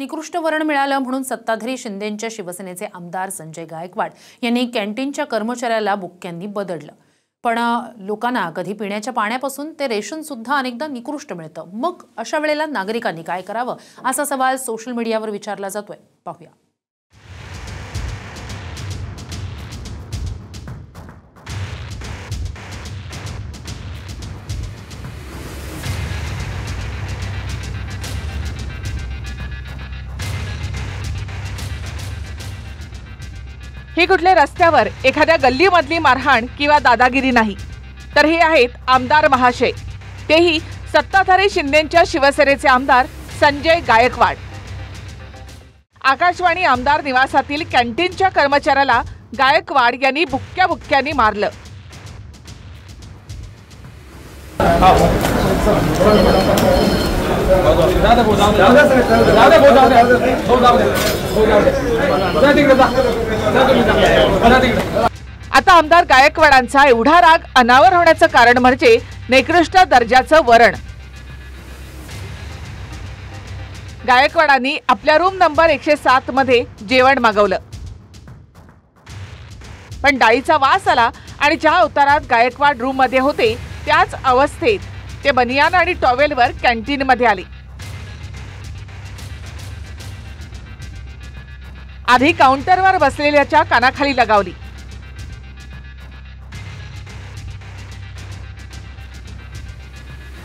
निकृष्ट वर्ण मिळालं म्हणून सत्ताधारी शिंदेंच्या शिवसेनेचे आमदार संजय गायकवाड यांनी कॅन्टीनच्या कर्मचाऱ्याला बुक्क्यांनी बदडलं। पण लोकांना कधी पिण्याच्या पाण्यापासून ते रेशन सुद्धा अनेकदा निकृष्ट मिळतं। मग अशा वेळेला नागरिकांनी काय करावं असा सवाल सोशल मीडियावर विचारला जातोय। पाहूया। ही कुठल्या रस्त्यावर एखाद्या गल्लीमधली मारहाण किंवा दादागिरी नाही, तर हे आहेत आमदार महाशय, तेही सत्ताधारी शिंदेंच्या शिवसेनेचे आमदार संजय गायकवाड। आकाशवाणी आमदार निवासातील कॅन्टीनच्या कर्मचाऱ्याला गायकवाड यांनी बुक्क्यांनी मारलं। आता आमदार गायकवाडांचा एवढा राग अनावर होण्याचं कारण म्हणजे निकृष्ट दर्जाचं वरण। गायकवाडांनी आपल्या रूम नंबर 107 मध्ये जेवण मागवलं, पण डाळीचा वास आला आणि ज्या अवतारात गायकवाड रूम मध्ये होते त्याच अवस्थेत ते बनियान आणि टॉवेलवर कॅन्टीन मध्ये आले। आधी काउंटरवर बसलेल्याच्या कानाखाली लगावली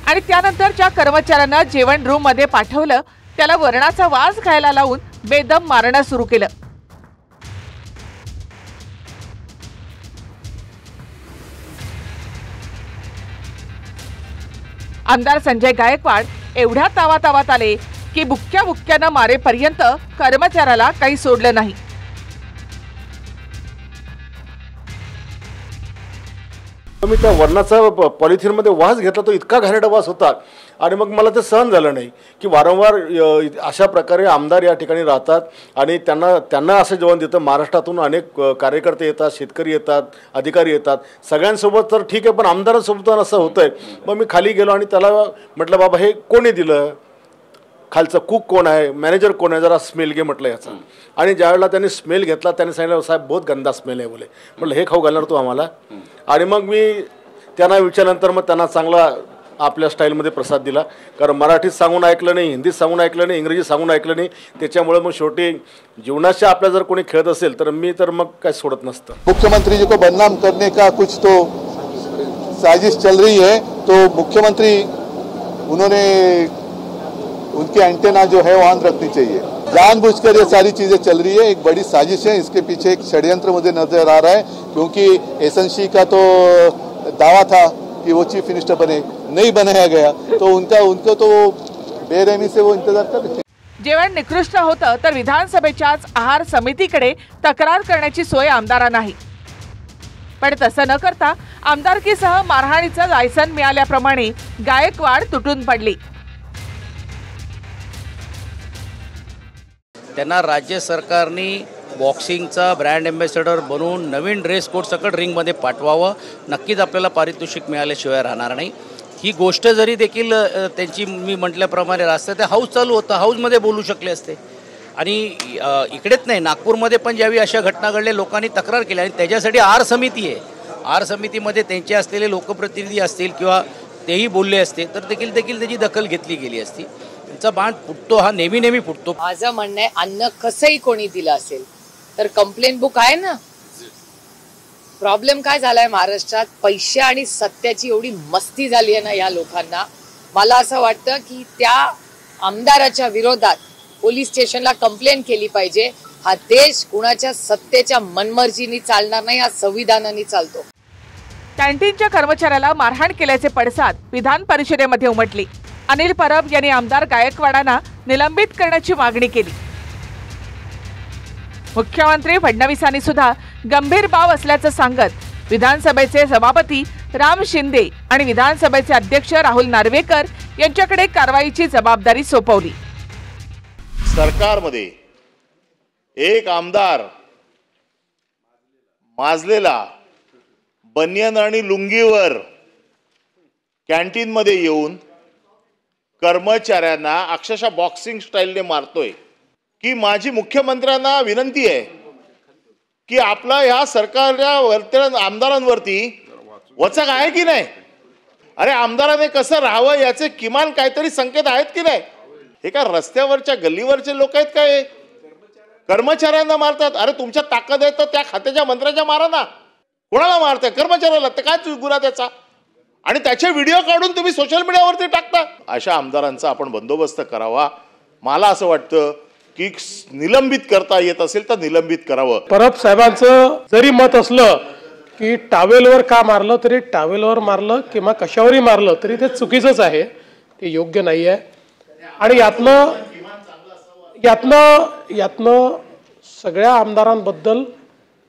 आणि त्यानंतर ज्या कर्मचाऱ्यांना जेवण रूम मध्ये पाठवलं त्याला वरणाचा वास घ्यायला लावून बेदम मारणं सुरू केलं। आमदार संजय गायकवाड एवढ्या तावातावात आले की बुक्क्यानं मारेपर्यंत कर्मचाऱ्याला काही सोडलं नाही। मी त्या वर्णाचा पॉलिथिन मध्ये वास घेतला, तो इतका घाणेरडा वास होता आणि मग मला ते सहन झालं नाही की वारंवार अशा प्रकारे आमदार या ठिकाणी राहतात आणि त्यांना असं जेवण देतं। महाराष्ट्रातून अनेक कार्यकर्ते येतात, शेतकरी येतात, अधिकारी येतात, सगळ्यांसोबत तर ठीक आहे, पण आमदारांसोबत असं होतंय। मग मी खाली गेलो आणि त्याला म्हटलं, बाबा हे कोणी दिलं, खालचं कुक कोण आहे, मॅनेजर कोण आहे, जरा स्मेल घे म्हटलं याचा। आणि ज्यावेळेला त्यांनी स्मेल घेतला त्याने सांगितलं, साहेब बहुत गंदा स्मेल आहे बोले। म्हटलं हे खाऊ घालणार तू आम्हाला? आणि मग मी त्यांना विचारल्यानंतर मग त्यांना चांगला आपल्या स्टाईलमध्ये प्रसाद दिला, कारण मराठीत सांगून ऐकलं नाही, हिंदीत सांगून ऐकलं नाही, इंग्रजी सांगून ऐकलं नाही। त्याच्यामुळे मग शेवटी जीवनाशी आपल्या जर कोणी खेळत असेल तर मी तर मग काय सोडत नसतं। मुख्यमंत्री जी को बदनाम करने का कुछ तो साजिश चल रही है, तो मुख्यमंत्री उन्होंने उनके एंटेना जो है वहां रखनी चाहिए। जानबूझकर ये सारी चीजें चल रही है, एक बड़ी साजिश है, इसके पीछे एक षड्यंत्र मुझे नजर आ रहा है, क्योंकि एसएनसी का तो दावा था कि वो चीफ मिनिस्टर बने, नहीं बनाया गया, तो उनको तो बेरहमी से वो इंतजार कर रहे थे। जेवण निकृष्ट होतं तर विधानसभेच्याच आहार समितीकडे तक्रार करण्याची सोय आमदारांना नाही, पण तसं न करता आमदारकीसह मारहाणीचं लायसन मिळाल्याप्रमाणे गायकवाड तुटून पडली। त्यांना राज्य सरकारने बॉक्सिंगचा ब्रँड एम्बॅसेडर बनवून नवीन ड्रेस कोड सकट रिंगमध्ये पाठवावं, नक्कीच आपल्याला पारितोषिक मिळाल्याशिवाय राहणार नाही। ही गोष्ट जरी देखील त्यांची मी म्हटल्याप्रमाणे रास्ता ते हाऊस चालू होतं, हाऊसमध्ये बोलू शकले असते। आणि इकडेच नाही, नागपूरमध्ये पण ज्यावेळी अशा घटना घडल्या लोकांनी तक्रार केली आणि त्याच्यासाठी आहार समिती आहे। आहार समितीमध्ये त्यांचे असलेले लोकप्रतिनिधी असतील किंवा तेही बोलले असते तर देखील त्याची दखल घेतली गेली असती। त्यांचा बाण फुटतो, हा नेहमी फुटतो। माझं म्हणणं आहे, अन्न कसंही कोणी दिलं असेल तर कंप्लेंट बुक आहे ना। प्रॉब्लेम काय झालाय महाराष्ट्रात, पैसे आणि सत्याची एवढी मस्ती झाली आहे ना या लोकांना। मला असं वाटतं की त्या आमदाराच्या विरोधात पोलीस स्टेशनला कंप्लेंट केली पाहिजे। हा देश कुणाच्या सत्तेच्या मनमर्जीने चालणार नाही, हा संविधानाने चालतो। कॅन्टीनच्या कर्मचाऱ्याला मारहाण केल्याचे पडसाद विधान परिषदेमध्ये उमटले। अनिल परब यांनी आमदार गायकवाडांना निलंबित करण्याची मागणी केली। मुख्यमंत्री फडणवीसांनी सुद्धा गंभीर बाब असल्याचं सांगत विधानसभेचे सभापती राम शिंदे आणि विधानसभेचे अध्यक्ष राहुल नार्वेकर यांच्याकडे कारवाईची जबाबदारी सोपवली। सरकारमध्ये एक आमदार माजलेला बनियन आणि लुंगीवर कॅन्टीन मध्ये येऊन कर्मचाऱ्यांना अक्षरशः बॉक्सिंग स्टाईलने मारतोय। की माझी मुख्यमंत्र्यांना विनंती आहे की आपला ह्या सरकारच्या आमदारांवरती वचक आहे की नाही. अरे आमदाराने कसं राहावं याचे किमान काहीतरी संकेत आहेत की नाही. हे काय रस्त्यावरच्या गल्लीवरचे लोक आहेत काय? कर्मचाऱ्यांना मारतात. अरे तुमच्या ताकद आहे तर त्या खात्याच्या मंत्र्याच्या मारा ना. कोणाला मारताय? कर्मचाऱ्याला. तर काय गुन्हा त्याचा? आणि त्याचे व्हिडिओ काढून तुम्ही सोशल मीडियावरती टाकता. अशा आमदारांचा आपण बंदोबस्त करावा. मला असं वाटतं की निलंबित करता येत असेल तर निलंबित करावं. परब साहेबांचं जरी मत असलं की टावेलवर का मारलं, तरी टावेलवर मारलं किंवा कशावरही मारलं तरी ते चुकीचंच आहे, ते योग्य नाही आहे. आणि यातनं सगळ्या आमदारांबद्दल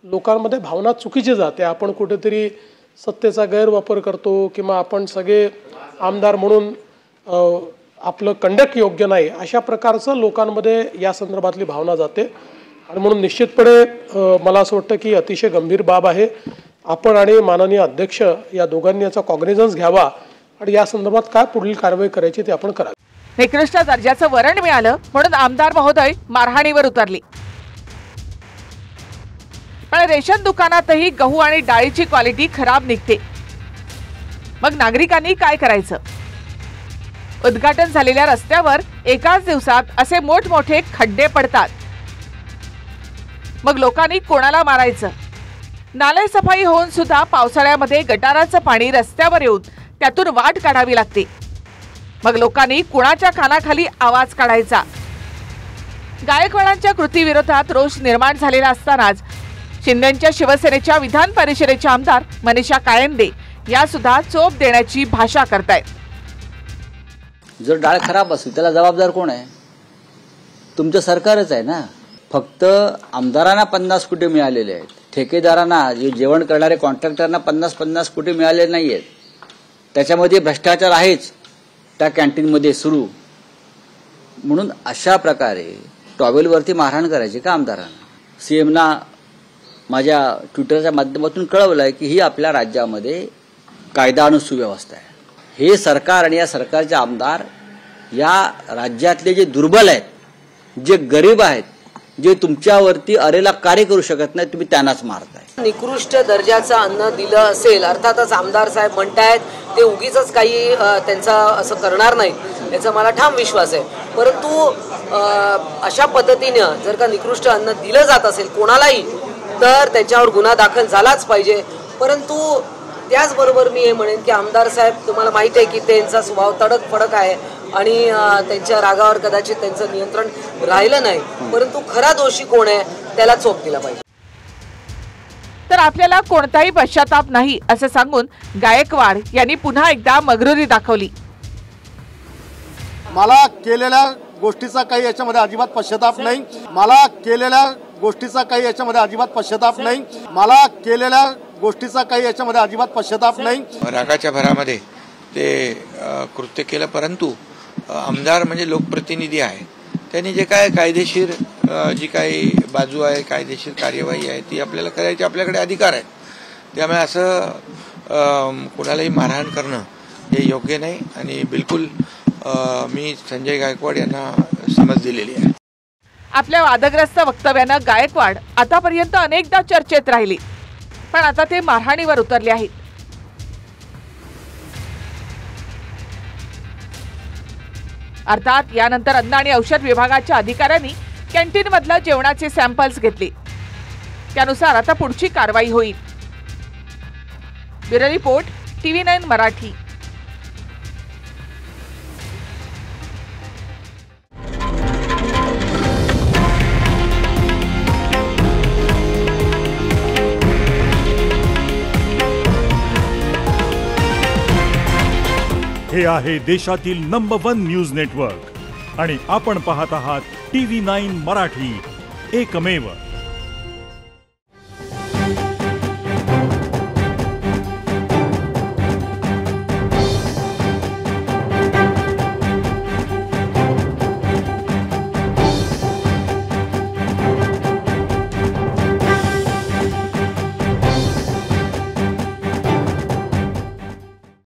लोकांमध्ये भावना चुकीची जाते. आपण कुठेतरी सत्तेचा गैरवापर करतो किंवा आपण सगळे आमदार म्हणून आपलं कंडक्ट योग्य नाही, अशा प्रकारचं लोकांमध्ये या संदर्भातली भावना जाते. आणि म्हणून निश्चितपणे मला असं वाटतं की अतिशय गंभीर बाब आहे. आपण आणि माननीय अध्यक्ष या दोघांनी याचा कॉग्निझन्स घ्यावा आणि या संदर्भात काय पुढील कारवाई करायची ते आपण करावी. निकृष्ट दर्जाचं वरण मिळालं म्हणून आमदार महोदय मारहाणीवर उतरली. पण रेशन दुकानातही गहू आणि डाळीची क्वालिटी खराब निघते. मग नागरिकांनी काय करायचं? उद्घाटन झालेल्या रस्त्यावर एकाच दिवसात असे मोठमोठे खड्डे पडतात. मग लोकांनी कोणाला मारायचं? नाले सफाई होऊन सुद्धा पावसाळ्यामध्ये गटाराचं पाणी रस्त्यावर येऊन त्यातून वाट काढावी लागते. मग लोकांनी कुणाच्या कानाखाली आवाज काढायचा? गायकवाडांच्या कृतीविरोधात रोष निर्माण झालेला असतानाच शिंदेच्या शिवसेनेच्या विधान परिषदेच्या आमदार मनीषा कायंदे या सुद्धा चोप देण्याची भाषा करतायत. जर डाळ खराब असेल त्याला जबाबदार कोण आहे? तुमचं सरकारच आहे ना. फक्त आमदारांना 50 कोटी मिळालेले आहेत, ठेकेदारांना जे जेवण करणारे कॉन्ट्रॅक्टरना 50 कोटी मिळाले नाही आहेत. त्याच्यामध्ये भ्रष्टाचार आहेच त्या कॅन्टीनमध्ये सुरू. म्हणून अशा प्रकारे टॉवेलवरती मारहाण करायची का आमदारांना? सीएमना माझ्या ट्विटरच्या माध्यमातून कळवलं आहे की ही आपल्या राज्यामध्ये कायदा आणि सुव्यवस्था आहे. हे सरकार आणि या सरकारचे आमदार या राज्यातले जे दुर्बल आहेत, जे गरीब आहेत, जे तुमच्यावरती अरेला कार्य करू शकत नाही, तुम्ही त्यांनाच मारताय. निकृष्ट दर्जाचं अन्न दिलं असेल, अर्थातच आमदार साहेब म्हणतायत ते उगीच काही त्यांचं असं करणार नाही याचा मला ठाम विश्वास आहे. परंतु अशा पद्धतीनं जर का निकृष्ट अन्न दिलं जात असेल कोणालाही तर त्याच्यावर गुन्हा दाखल झालाच पाहिजे. परंतु त्याचबरोबर मी हे म्हणेन की आमदार साहेब, तुम्हाला माहिती आहे की त्यांचा स्वभाव तडक फडक आहे आणि त्यांच्या रागावर कदाचित त्यांचं नियंत्रण राहिलं नाही. परंतु खरा दोषी कोण आहे त्याला चोप दिला पाहिजे. तर आपल्याला कोणताही पश्चाताप नाही असं सांगून गायकवाड यांनी पुन्हा एकदा मगरुरी दाखवली. मला केलेल्या गोष्टीचा काही याच्यामध्ये अजिबात पश्चाताप नाही. मला केलेल्या गोष्टीचा काही याच्यामध्ये अजिबात पश्चाताप नाही. मला केलेल्या गोष्टीचा काही याच्यामध्ये अजिबात पश्चाताप नाही. रागाच्या भरामध्ये ते कृत्य केलं. परंतु आमदार म्हणजे लोकप्रतिनिधी आहे, त्यांनी जे काय कायदेशीर जी काही बाजू आहे, कायदेशीर कार्यवाही आहे ती आपल्याला करायची आपल्याकडे अधिकार आहे. त्यामुळे असं कोणालाही मारहाण करणं हे योग्य नाही आणि बिलकुल मी संजय गायकवाड यांना समज दिलेली आहे. आपल्या वादग्रस्त वक्तव्यानं गायकवाड आतापर्यंत अनेकदा चर्चेत राहिली, पण आता ते मारहाणीवर उतरले आहेत. अर्थात यानंतर अन्न आणि औषध विभागाच्या अधिकाऱ्यांनी कॅन्टीनमधलं जेवणाचे सॅम्पल्स घेतले. त्यानुसार आता पुढची कारवाई होईल. Bureau report, TV9 Marathi. हे आहे देशातील नंबर 1 न्यूज नेटवर्क आणि आपण पाहत आहात TV9 मराठी, एकमेव.